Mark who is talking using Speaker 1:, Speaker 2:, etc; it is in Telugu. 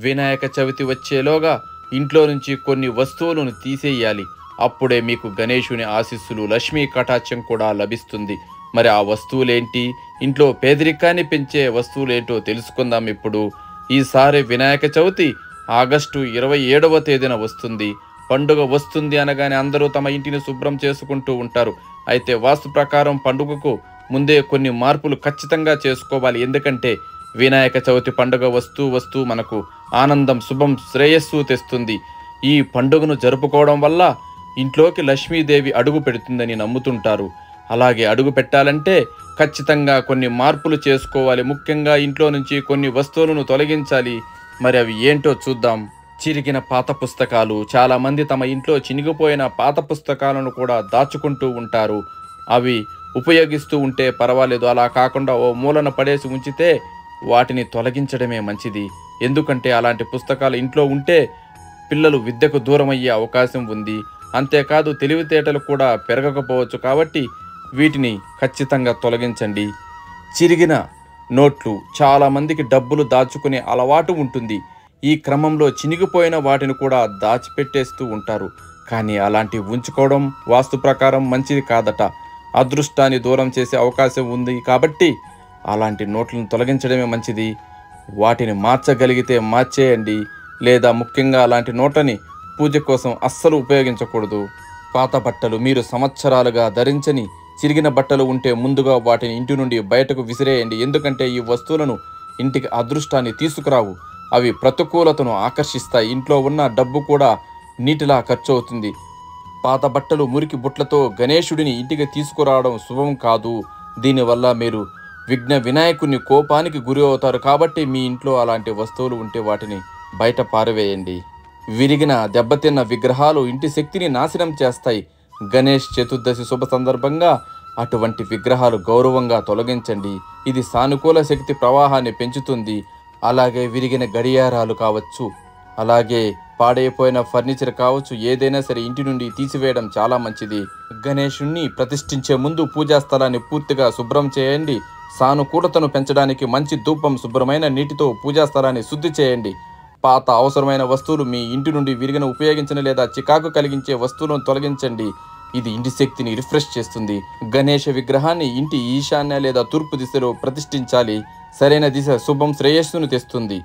Speaker 1: వినాయక చవితి వచ్చేలోగా ఇంట్లో నుంచి కొన్ని వస్తువులను తీసేయాలి. అప్పుడే మీకు గణేశుని ఆశీస్సులు, లక్ష్మీ కటాక్షం కూడా లభిస్తుంది. మరి ఆ వస్తువులేంటి, ఇంట్లో పేదరికాన్ని పెంచే వస్తువులేంటో తెలుసుకుందాం ఇప్పుడు. ఈసారి వినాయక చవితి ఆగస్టు 27వ తేదీన వస్తుంది. పండుగ వస్తుంది అనగానే అందరూ తమ ఇంటిని శుభ్రం చేసుకుంటూ ఉంటారు. అయితే వాస్తు ప్రకారం పండుగకు ముందే కొన్ని మార్పులు ఖచ్చితంగా చేసుకోవాలి. ఎందుకంటే వినాయక చవితి పండుగ వస్తూ మనకు ఆనందం, శుభం, శ్రేయస్సు తెస్తుంది. ఈ పండుగను జరుపుకోవడం వల్ల ఇంట్లోకి లక్ష్మీదేవి అడుగు పెడుతుందని నమ్ముతుంటారు. అలాగే అడుగు పెట్టాలంటే ఖచ్చితంగా కొన్ని మార్పులు చేసుకోవాలి. ముఖ్యంగా ఇంట్లో నుంచి కొన్ని వస్తువులను తొలగించాలి. మరి అవి ఏంటో చూద్దాం. చిరిగిన పాత పుస్తకాలు. చాలామంది తమ ఇంట్లో చినిగిపోయిన పాత పుస్తకాలను కూడా దాచుకుంటూ ఉంటారు. అవి ఉపయోగిస్తూ ఉంటే పర్వాలేదు, అలా కాకుండా ఓ మూలన పడేసి ఉంచితే వాటిని తొలగించడమే మంచిది. ఎందుకంటే అలాంటి పుస్తకాలు ఇంట్లో ఉంటే పిల్లలు విద్యకు దూరం అయ్యే అవకాశం ఉంది. అంతేకాదు తెలివితేటలు కూడా పెరగకపోవచ్చు. కాబట్టి వీటిని ఖచ్చితంగా తొలగించండి. చిరిగిన నోట్లు. చాలామందికి డబ్బులు దాచుకునే అలవాటు ఉంటుంది. ఈ క్రమంలో చినిగిపోయిన వాటిని కూడా దాచిపెట్టేస్తూ ఉంటారు. కానీ అలాంటివి ఉంచుకోవడం వాస్తు ప్రకారం మంచిది కాదట. అదృష్టాన్ని దూరం చేసే అవకాశం ఉంది. కాబట్టి అలాంటి నోట్లను తొలగించడమే మంచిది. వాటిని మార్చగలిగితే మార్చేయండి. లేదా ముఖ్యంగా అలాంటి నోట్లని పూజ కోసం అస్సలు ఉపయోగించకూడదు. పాత బట్టలు. మీరు సంవత్సరాలుగా ధరించని చిరిగిన బట్టలు ఉంటే ముందుగా వాటిని ఇంటి నుండి బయటకు విసిరేయండి. ఎందుకంటే ఈ వస్తువులను ఇంటికి అదృష్టాన్ని తీసుకురావు. అవి ప్రతికూలతను ఆకర్షిస్తాయి. ఇంట్లో ఉన్న డబ్బు కూడా నీటిలా ఖర్చు అవుతుంది. పాత బట్టలు, మురికి బుట్టలతో గణేశుడిని ఇంటికి తీసుకురావడం శుభం కాదు. దీనివల్ల మీరు వినాయకుని కోపానికి గురి అవుతారు. కాబట్టి మీ ఇంట్లో అలాంటి వస్తువులు ఉంటే వాటిని బయట పారవేయండి. విరిగిన, దెబ్బతిన్న విగ్రహాలు ఇంటి శక్తిని నాశనం చేస్తాయి. గణేష్ చతుర్దశి శుభ సందర్భంగా అటువంటి విగ్రహాలు గౌరవంగా తొలగించండి. ఇది సానుకూల శక్తి ప్రవాహాన్ని పెంచుతుంది. అలాగే విరిగిన గడియారాలు కావచ్చు, అలాగే పాడైపోయిన ఫర్నిచర్ కావచ్చు, ఏదైనా సరే ఇంటి నుండి తీసివేయడం చాలా మంచిది. గణేశుణ్ణి ప్రతిష్ఠించే ముందు పూజా స్థలాన్ని పూర్తిగా శుభ్రం చేయండి. సానుకూలతను పెంచడానికి మంచి ధూపం, శుభ్రమైన నీటితో పూజా స్థలాన్ని శుద్ధి చేయండి. పాత అవసరమైన వస్తువులు మీ ఇంటి నుండి విరిగిన, ఉపయోగించిన లేదా చికాకు కలిగించే వస్తువులను తొలగించండి. ఇది ఇంటి శక్తిని రిఫ్రెష్ చేస్తుంది. గణేష విగ్రహాన్ని ఇంటి ఈశాన్య లేదా తూర్పు దిశలో ప్రతిష్ఠించాలి. సరైన దిశ శుభం, శ్రేయస్సును తెస్తుంది.